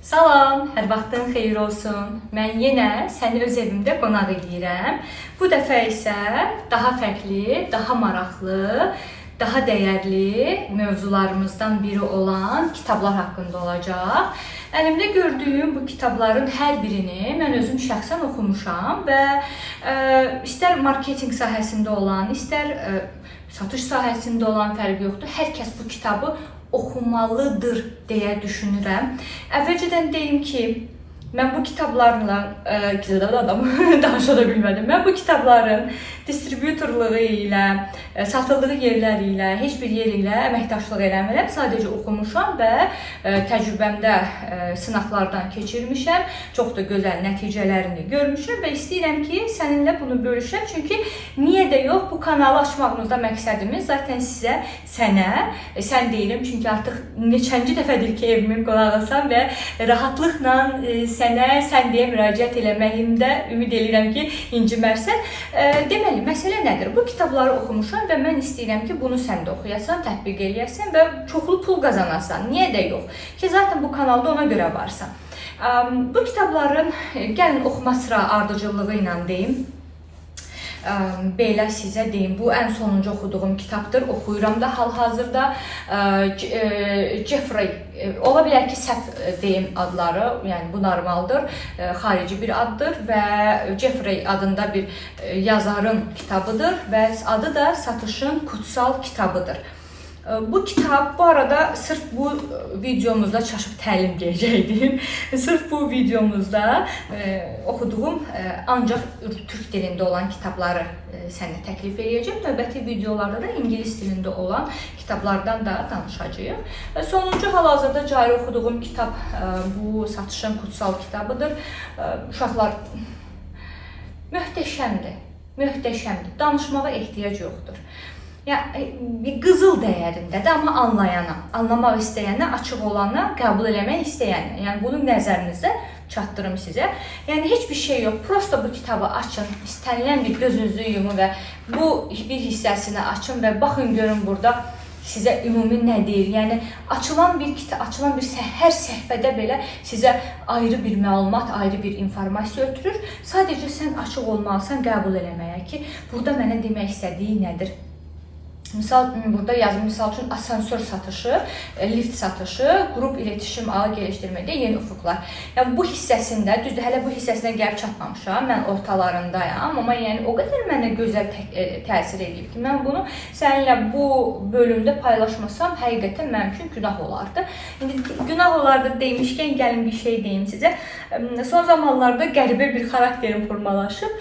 Salam, hər vaxtın xeyir olsun. Mən yenə səni öz evimdə qonaq edirəm. Bu dəfə isə daha fərqli, daha maraqlı, daha dəyərli mövzularımızdan biri olan kitablar haqqında olacaq. Əlimdə gördüyüm bu kitabların hər birini mən özüm şəxsən oxumuşam və istər marketinq sahəsində olan, istər satış sahəsində olan fərqi yoxdur. Hər kəs bu kitabı oxumalıdır deyə düşünürəm. Əvvəlcədən deyim ki, mən bu kitablarla danışa da bilmədim. Mən bu kitabların distributorluğu ilə, satıldığı yerləri ilə, heç bir yer ilə əməkdaşlıq eləmirəm. Sadəcə oxumuşam və təcrübəmdə sınaqlardan keçirmişəm. Çox da gözəl nəticələrini görmüşəm və istəyirəm ki, səninlə bunu bölüşəm. Çünki niyə də yox, bu kanalı açmağımızda məqsədimiz zaten sizə, sən deyirəm. Çünki artıq neçənci dəfədir ki, evimin qonağısam və rahatlıqla sən deyə müraciət eləməyimdə ümid edirəm ki, incimərsən. Deməli, məsələ nədir? Bu kitabları oxumuşam və mən istəyirəm ki, bunu sən də oxuyasan, tətbiq eləyəsən və çoxlu pul qazanasan. Niyə də yox? Ki, zaten bu kanalda ona görə varsan. Bu kitabların, gəlin oxuma sıra ardıcıllığı ilə deyim. Belə sizə deyim, bu ən sonuncu oxuduğum kitabdır. Oxuyuram da hal-hazırda. Jeffrey, ola bilər ki, səhv deyim adları, yəni bu normaldır, xarici bir addır və Jeffrey adında bir yazarın kitabıdır və adı da Satışın Kutsal Kitabıdır. Bu kitab, bu arada sırf bu videomuzda çaşıb təlim deyəcəkdim. Sırf bu videomuzda oxuduğum ancaq türk dilində olan kitabları sənə təklif edəcəm. Növbəti videolarda da ingilis dilində olan kitablardan da danışacağıq. Sonuncu hal-hazırda cari oxuduğum kitab bu Satışın Kutsal Kitabıdır. Uşaqlar, möhtəşəmdir, möhtəşəmdir. Danışmağa ehtiyac yoxdur. Bir qızıl dəyərindədir, amma anlayana, anlamaq istəyənə, açıq olana, qəbul eləmək istəyənə. Yəni, bunu nəzərinizdə çatdırım sizə. Yəni, heç bir şey yox. Prosta bu kitabı açın, istənilən bir gözünüzü yumun və bu bir hissəsini açın və baxın, görün burada sizə ümumi nə deyir. Yəni, açılan bir hər səhifədə belə sizə ayrı bir məlumat, ayrı bir informasiya ötürür. Sadəcə sən açıq olmalısan qəbul eləməyə ki, burada mənə demək istədiyi nədir? Burada yazım, misal üçün asansör satışı, lift satışı, qrup iletişim ağı gelişdirməkdə yeni ufuklar. Yəni, bu hissəsində, düzdür, hələ bu hissəsinə gəlib çatmamışam, mən ortalarındayam, amma yəni o qədər mənə gözəl təsir edib ki, mən bunu səninlə bu bölümdə paylaşmasam, həqiqətən mənim üçün günah olardı. İndi günah olardı demişkən, gəlin bir şey deyim sizə. Son zamanlarda qəribə bir xarakterim formalaşıb.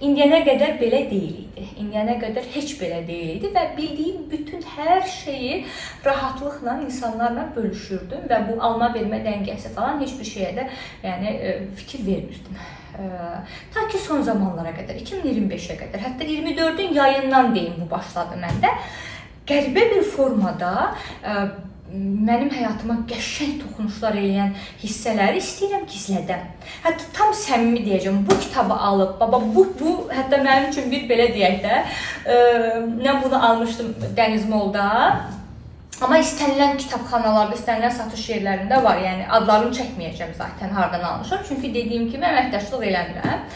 İndiyənə qədər belə deyil idi. İndiyənə qədər heç belə deyil idi və bildiyim bütün hər şeyi rahatlıqla insanlarla bölüşürdüm və bu alma-vermə dəngəsi falan heç bir şeyə də yəni, fikir vermirdim. Ta ki son zamanlara qədər, 2025-ə qədər, hətta 24-ün yayından deyim bu başladı məndə. Qəribə bir formada mənim həyatıma qəşəng toxunuşlar eləyən hissələri istəyirəm gizlədəm. Hətta tam səmimi deyəcəm, bu kitabı alıb, baba bu hətta mənim üçün bir belə deyək də, mən bunu almışdım Dəniz Molda. Amma istənilən kitabxanalarda, istənilən satış yerlərində var. Yəni adlarını çəkməyəcəm zaten hardan almışam. Çünki dediyim kimi əməkdaşlıq eləmirəm.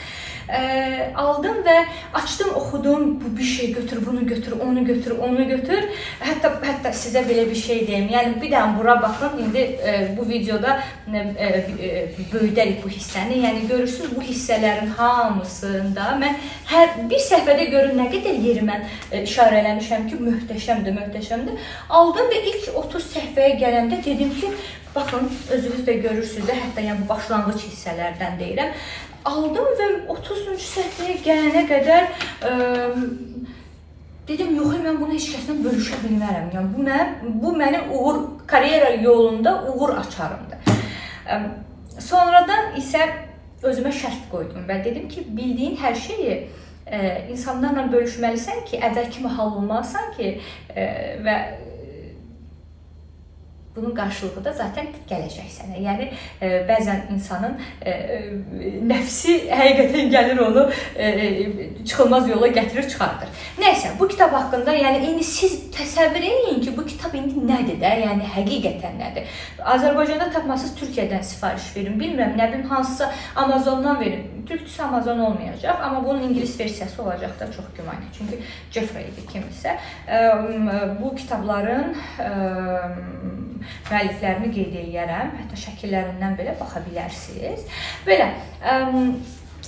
Aldım və açdım, oxudum, bu bir şey götür, bunu götür, onu götür, onu götür. Hətta sizə belə bir şey deyim. Yəni bir dənə bura baxın, indi bu videoda böyüdərik bu hissəni. Yəni görürsünüz, bu hissələrin hamısında mən hər bir səhifədə görün nə qədər yeri mən işarə eləmişəm ki, möhtəşəmdir, möhtəşəmdir. Aldım və ilk 30 səhifəyə gələndə dedim ki, baxın, özünüz də görürsünüz də, hətta yəni bu başlanğıc hissələrdən deyirəm. Aldım və 30-cu səhifəyə gələnə qədər dedim, yox, mən bunu heç kəslə bölüşə bilmərəm. Yəni, bu mənim karyera yolunda uğur açarımdır. Sonradan isə özümə şərt qoydum və dedim ki, bildiyin hər şeyi insanlarla bölüşməlisən ki, əvvəl kimi hal olmalısan ki və bunun qarşılığı da zaten gələcək sənə. Yəni bəzən insanın nəfsi həqiqətən gəlir onu çıxılmaz yola gətirir, çıxardır. Nəysə, bu kitab haqqında, yəni indi siz təsəvvür edin ki, bu kitab indi nədir də? Yəni həqiqətən nədir? Azərbaycanda tapmasız Türkiyədən sifariş verin. Bilmirəm, nə bilim hansısa Amazondan verin. Türkçəsi Amazon olmayacaq, amma bunun ingilis versiyası olacaq da çox güman ki. Çünki Jeffrey idi kimsə. Bu kitabların müəlliflərini qeyd edərəm. Hətta şəkillərindən belə baxa bilərsiniz. Belə,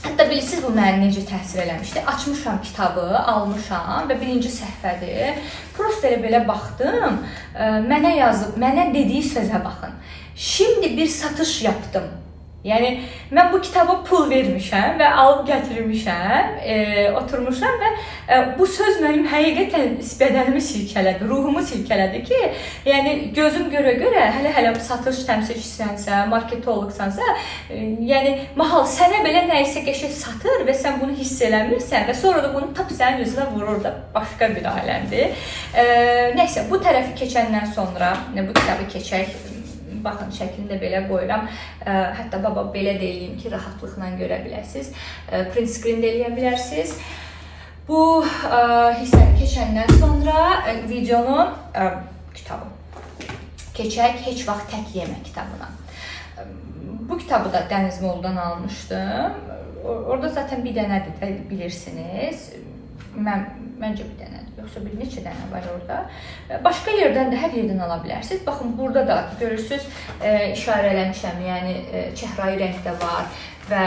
hətta bilirsiniz bu məni necə təsir eləmişdi? Açmışam kitabı, almışam və birinci səhifədir. Prosta elə baxdım, mənə yazıb, mənə dediyi sözə baxın. Şimdi bir satış yaptım. Yəni, mən bu kitaba pul vermişəm və alıb gətirmişəm, oturmuşam və bu söz mənim həqiqətən bədənimi silkələdi, ruhumu silkələdi ki, yəni gözüm görə-görə, hələ satış təmsilçisənsə, marketoloqsansa, yəni mahal sənə belə nəyisə qəşəng satır və sən bunu hiss eləmirsən və sonra da bunu tap sənin üzünə vurur da başqa bir aləmdir. Nəysə, bu tərəfi keçəndən sonra, bu kitabı keçək, baxın, şəklini də belə qoyuram. Hətta baba belə deyim ki, rahatlıqla görə biləsiniz. Print screen də eləyə bilərsiniz. Bu hissəni keçəndən sonra videonun kitabı keçək heç vaxt tək yemə kitabına. Bu kitabı da Dəniz Moldan almışdım. Orada zaten bir dənədir də bilirsiniz. Məncə bir dənədir, yoxsa bir neçə dənə var orada. Başqa yerdən də hər yerdən ala bilərsiniz. Baxın, burada da görürsünüz, işarə eləmişəm, yəni çəhrayı rəngdə var və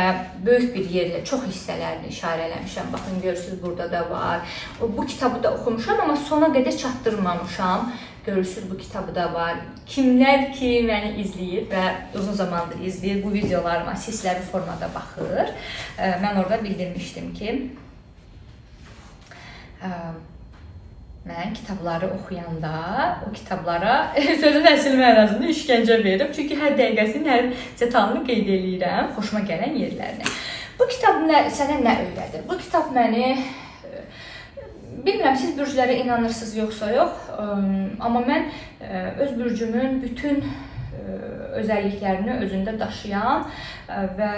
böyük bir yerlə çox hissələrini işarə eləmişəm. Baxın, görürsünüz, burada da var. Bu kitabı da oxumuşam, amma sona qədər çatdırmamışam. Görürsünüz, bu kitabı da var. Kimlər ki, məni izləyir və uzun zamandır izləyir, bu videolarıma səsləri formada baxır. Mən orada bildirmişdim ki, mən kitabları oxuyanda o kitablara sözün əsl mənasında işgəncə verirəm. Çünki hər dəqiqəsinin, hər detalını qeyd edirəm, xoşuma gələn yerlərini. Bu kitab sənə nə öyrədir? Bu kitab məni, bilmirəm, siz bürclərə inanırsınız yoxsa yox, amma mən öz bürcümün bütün özəlliklərini özündə daşıyan və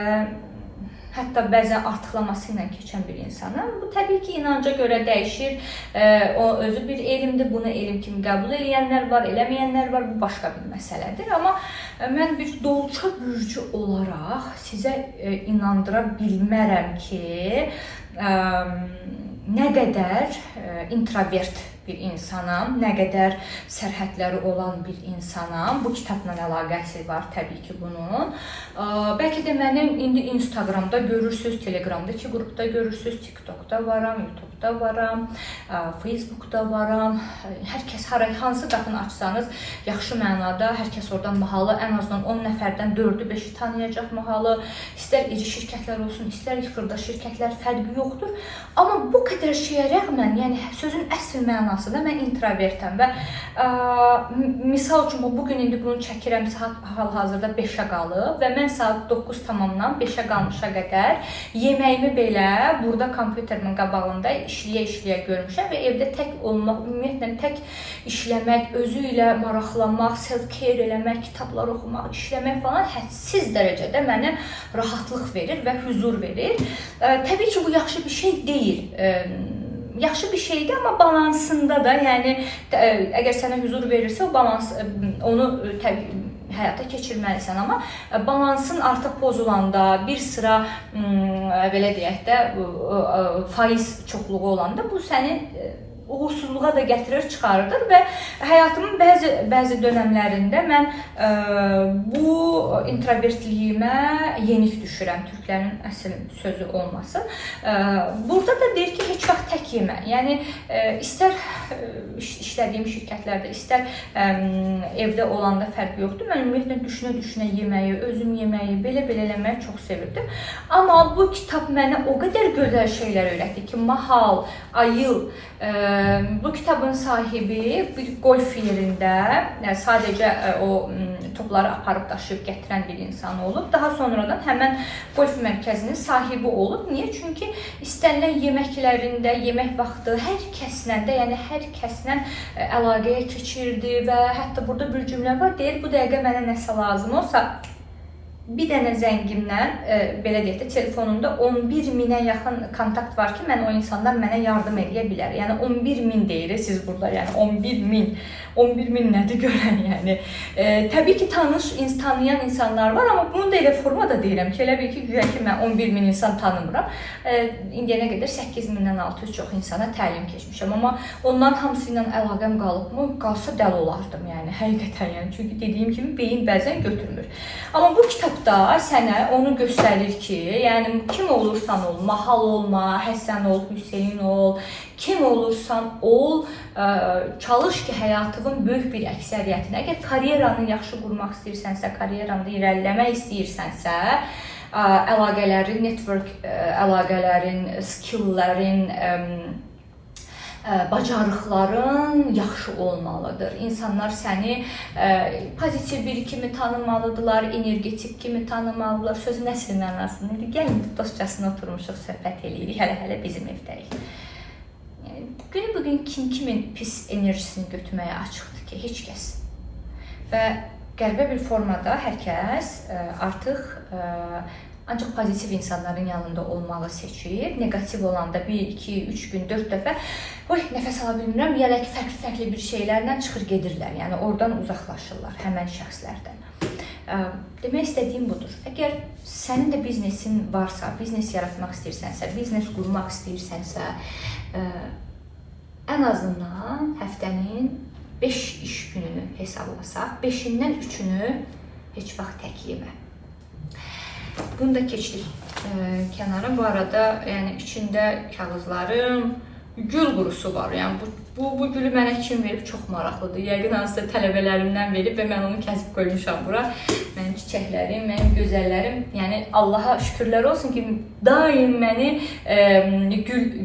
hətta bəzən artıqlaması ilə keçən bir insanım. Bu təbii ki, inanca görə dəyişir. O özü bir elmdir. Bunu elm kimi qəbul edənlər var, eləməyənlər var. Bu başqa bir məsələdir. Amma mən bir dolça bürcü olaraq sizə inandıra bilmərəm ki, nə qədər introvert bir insanam, nə qədər sərhədləri olan bir insanam. Bu kitabla əlaqəsi var təbii ki bunun. Bəlkə də mənim indi Instagramda görürsünüz, Telegramdakı qrupda görürsünüz, TikTokda varam, YouTube'da varam, Facebook'da varam. Hər kəs hansı qapını açsanız, yaxşı mənada hər kəs oradan mahalı ən azından 10 nəfərdən 4-ü 5-i tanıyacaq mahalı. İstər iri şirkətlər olsun, istər xırda şirkətlər, fərqi yoxdur. Amma bu qədər şeyə rəğmən, yəni sözün əsl mənasında mən introvertəm və misal üçün bugün indi bunu çəkirəm, saat hal-hazırda 5-ə qalıb və mən saat 9 tamamdan 5-ə qalmışa qədər yeməyimi belə burada kompüterimin qabağında işləyə görmüşəm və evdə tək olmaq, ümumiyyətlə tək işləmək, özü ilə maraqlanmaq, self-care eləmək, kitablar oxumaq, işləmək falan hədsiz dərəcədə mənə rahatlıq verir və huzur verir. Təbii ki, bu yaxşı bir şey deyil. Yaxşı bir şeydir, amma balansında da, yəni əgər sənə huzur verirsə, o balans, onu təbii həyata keçirməlisən, amma balansın artıq pozulanda, bir sıra belə deyək də faiz çoxluğu olanda bu səni uğursuzluğa da gətirir, çıxardır və həyatımın bəzi dönəmlərində mən bu introvertliyimə yenik düşürəm, türklərin əsl sözü olmasın. Burada da deyir ki, heç vaxt tək yemə. Yəni, istər işlədiyim şirkətlərdə, istər evdə olanda fərqi yoxdur. Mən ümumiyyətlə düşünə yeməyi, özüm yeməyi, belə eləməyi çox sevirdim. Amma bu kitab mənə o qədər gözəl şeylər öyrətdi ki, mahal, ayıl, Bu kitabın sahibi bir golf yerində sadəcə o topları aparıb daşıyıb gətirən bir insan olub. Daha sonradan həmən golf mərkəzinin sahibi olub. Niyə? Çünki istənilən yeməklərində, yemək vaxtı hər kəslə də, yəni hər kəslə əlaqəyə keçirdi və hətta burada bir cümlə var, deyir, bu dəqiqə mənə nəsə lazım olsa, bir dənə zəngimdən, belə deyək də, telefonumda 11 minə yaxın kontakt var ki, o insanlar mənə yardım edə bilər. Yəni 11 min deyirik siz burada, yəni 11 min. 11 min nədir görən, yəni. Təbii ki, tanıyan insanlar var, amma bunu da elə formada deyirəm ki, elə bil ki, güya ki, mən 11 min insan tanımıram. İndiyənə qədər 8 mindən 600 çox insana təlim keçmişəm, amma onların hamısı ilə əlaqəm qalıbmı? Qalsa dəli olardım, yəni, həqiqətən, yəni. Çünki dediyim kimi, beyin bəzən götürmür. Amma bu kitabda sənə onu göstərir ki, yəni, kim olursan ol, Mahal olma, Həsən ol, Hüseyin ol, kim olursan ol, çalış ki, həyatının böyük bir əksəriyyətini, əgər karyeranı yaxşı qurmaq istəyirsənsə, karyeranı irəliləmək istəyirsənsə, əlaqələrin, network əlaqələrin, skilllərin, bacarıqların yaxşı olmalıdır. İnsanlar səni pozitiv biri kimi tanımalıdırlar, energetik kimi tanımalıdırlar. Sözü nəsrin mənasında. Gəlin, dostcasına oturmuşuq, söhbət eləyirik, hələ bizim evdəyik. Günü bugün kimin pis enerjisini götürməyə açıqdır ki, heç kəs. Və qəribə bir formada hər kəs artıq ancaq pozitiv insanların yanında olmalı seçir. Negativ olanda 1, 2, 3 gün, 4 dəfə nəfəs ala bilmirəm, yələk fərqli bir şeylərlə çıxır gedirlər. Yəni oradan uzaqlaşırlar həmən şəxslərdən. Demək istədiyim budur. Əgər sənin də biznesin varsa, biznes yaratmaq istəyirsənsə, biznes qurmaq istəyirsənsə, ən azından həftənin 5 iş gününü hesablasaq, 5-dən 3-ünü heç vaxt tək yemə. Bunu da keçdik kənara. Bu arada yəni içində kağızlarım, gül qurusu var. Yəni bu gülü mənə kim verib çox maraqlıdır. Yəqin hansısa tələbələrimdən verib və mən onu kəsib qoymuşam bura. Mənim çiçəklərim, mənim gözəllərim, yəni Allaha şükürlər olsun ki, daim məni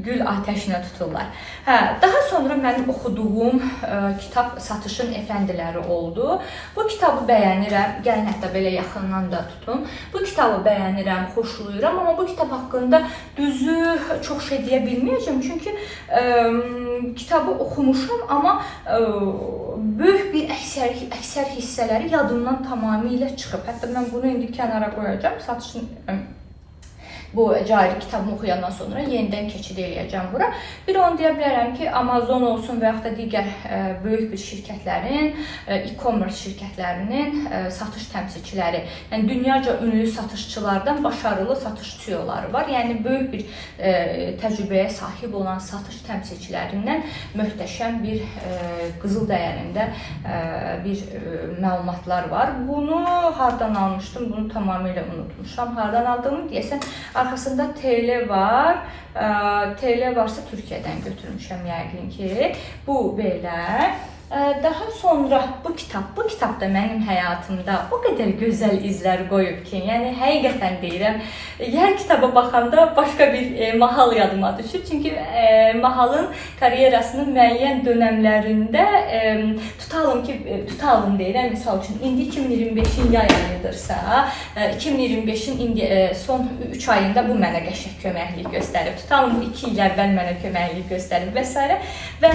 gül atəşinə tuturlar. Daha sonra mənim oxuduğum kitab Satışın Əfəndiləri oldu. Bu kitabı bəyənirəm, gəlin hətta belə yaxından da tutun. Bu kitabı bəyənirəm, xoşlayıram, amma bu kitab haqqında düzü çox şey deyə bilməyəcəm. Çünki kitabı oxumuşam, amma böyük bir əksər hissələri yadımdan tamamilə çıxıb. Hətta mən bunu indi kənara qoyacağım. Satışın bu cari kitabımı oxuyandan sonra yenidən keçid eləyəcəm bura. Bir onu deyə bilərəm ki, Amazon olsun və yaxud da digər böyük bir şirkətlərin, e-commerce şirkətlərinin satış təmsilçiləri, yəni dünyaca ünlü satışçılardan başarılı satış CEO-ları var. Yəni böyük bir təcrübəyə sahib olan satış təmsilçilərindən möhtəşəm bir qızıl dəyərində bir məlumatlar var. Bunu hardan almışdım? Bunu tamamilə unutmuşam. Hardan aldığımı deyəsən, arxasında TL var. TL varsa Türkiyədən götürmüşəm yəqin ki. Bu belə. Daha sonra bu kitab da mənim həyatımda o qədər gözəl izlər qoyub ki, yəni həqiqətən deyirəm, hər kitaba baxanda başqa bir Mahal yadıma düşür. Çünki Mahalın karyerasının müəyyən dönəmlərində tutalım deyirəm, misal üçün indi 2025-in yay ayıdırsa, 2025-in indi son 3 ayında bu mənə qəşəng köməklik göstərib. Tutalım bu 2 il əvvəl mənə köməklik göstərib və s. Və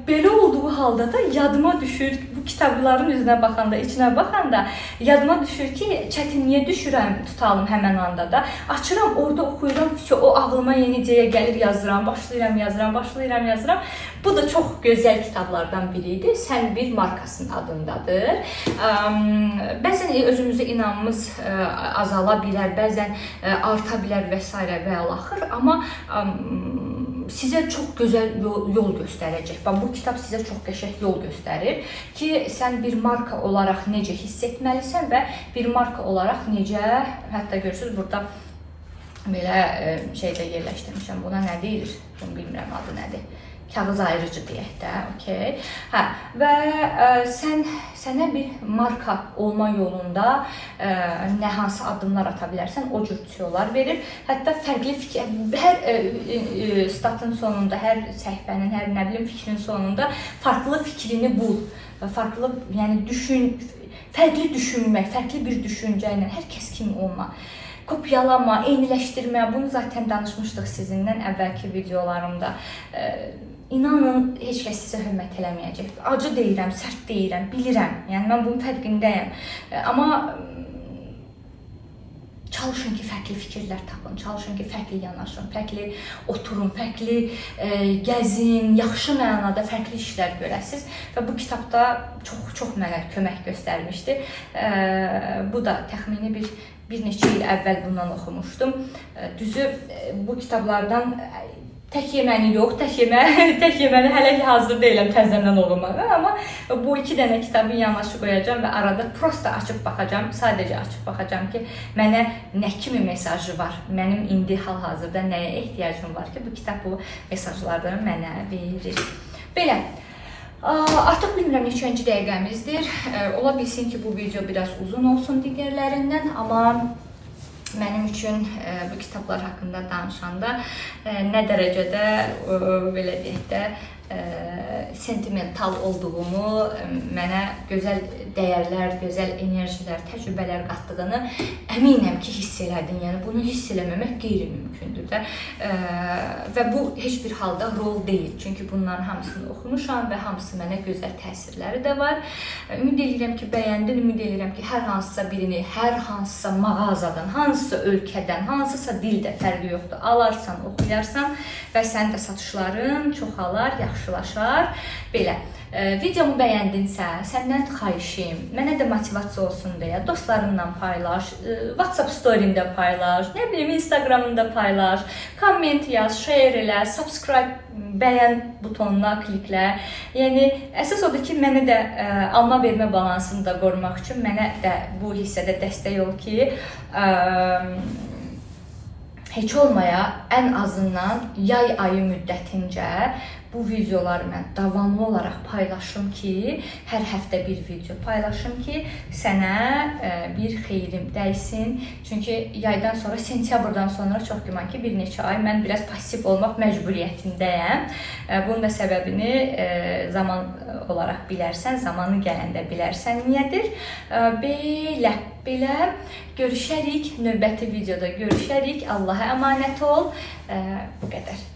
belə olduğu halda da yadıma düşür, bu kitabların üzünə baxanda, içinə baxanda yadıma düşür ki, çətinliyə düşürəm, tutalım həmən anda da. Açıram, orada oxuyuram, o ağlıma yenicəyə gəlir, yazıram, başlayıram. Bu da çox gözəl kitablardan biridir. Sən bir markasının adındadır. Bəzən özümüzə inamımız azala bilər, bəzən arta bilər və s. və alaxır, amma sizə çox gözəl yol göstərəcək. Bu kitab sizə çox qəşəng yol göstərir ki, sən bir marka olaraq necə hiss etməlisən və bir marka olaraq necə, hətta görürsünüz burada belə şeydə yerləşdirmişəm. Buna nə deyilir? Bunu bilmirəm, adı nədir? kağız ayırıcı deyək də, okey. Hə, və sənə bir marka olma yolunda nə hansı addımlar ata bilərsən, o cür tüyolar verir. Hətta fərqli fikir, hər statın sonunda, hər səhifənin, hər nə bilim fikrin sonunda farklı fikrini bul. Farklı, yəni fərqli düşünmək, fərqli bir düşüncə ilə hər kəs kimi olma. Kopyalama, eyniləşdirmə, bunu zaten danışmışdıq sizinlə əvvəlki videolarımda. İnanın, heç kəs sizə hörmət eləməyəcək. Acı deyirəm, sərt deyirəm, bilirəm. Yəni, mən bunun fərqindəyəm. Amma çalışın ki, fərqli fikirlər tapın, çalışın ki, fərqli yanaşın, fərqli oturun, fərqli gəzin, yaxşı mənada fərqli işlər görəsiniz. Və bu kitabda çox mənə kömək göstərmişdi. Bu da təxmini bir neçə il əvvəl bundan oxumuşdum. Düzü, bu kitablardan tək yeməni yox, tək yeməni hələ ki hazır deyiləm təzədən oxumağa, amma bu 2 dənə kitabın yanaşı qoyacağam və arada prosta açıb baxacağam, sadəcə açıb baxacağam ki, mənə nə kimi mesajı var, mənim indi hal-hazırda nəyə ehtiyacım var ki, bu kitab bu mesajları mənə verir. Belə, artıq bilmirəm neçənci dəqiqəmizdir, ola bilsin ki, bu video biraz uzun olsun digərlərindən, amma mənim üçün bu kitablar haqqında danışanda nə dərəcədə, belə deyək də, sentimental olduğumu, mənə gözəl dəyərlər, gözəl enerjilər, təcrübələr qatdığını əminəm ki, hiss elədin. Yəni, bunu hiss eləməmək qeyri-mümkündür də. Və bu, heç bir halda rol deyil. Çünki bunların hamısını oxumuşam və hamısı mənə gözəl təsirləri də var. Ümid edirəm ki, bəyəndin, ümid edirəm ki, hər hansısa birini, hər hansısa mağazadan, hansısa ölkədən, hansısa dildə fərqi yoxdur, alarsan, oxuyarsan və sənin də satışların çoxalar, yaxşılaşar. Belə, videomu bəyəndinsə, səndən xahişim, mənə də motivasiya olsun deyə dostlarınla paylaş, WhatsApp story'ində paylaş, nə bilim, Instagram'ında paylaş, komment yaz, share elə, subscribe, bəyən butonuna kliklə. Yəni, əsas odur ki, mənə də alma vermə balansını da qorumaq üçün mənə də bu hissədə dəstək ol ki, heç olmaya ən azından yay ayı müddətincə bu videoları mən davamlı olaraq paylaşım ki, hər həftə bir video paylaşım ki, sənə bir xeyrim dəysin. Çünki yaydan sonra, sentyabrdan sonra çox güman ki, bir neçə ay mən biraz pasiv olmaq məcburiyyətindəyəm. Bunun da səbəbini zaman olaraq bilərsən, zamanı gələndə bilərsən niyyədir. Belə görüşərik, növbəti videoda görüşərik. Allaha əmanət ol. Bu qədər.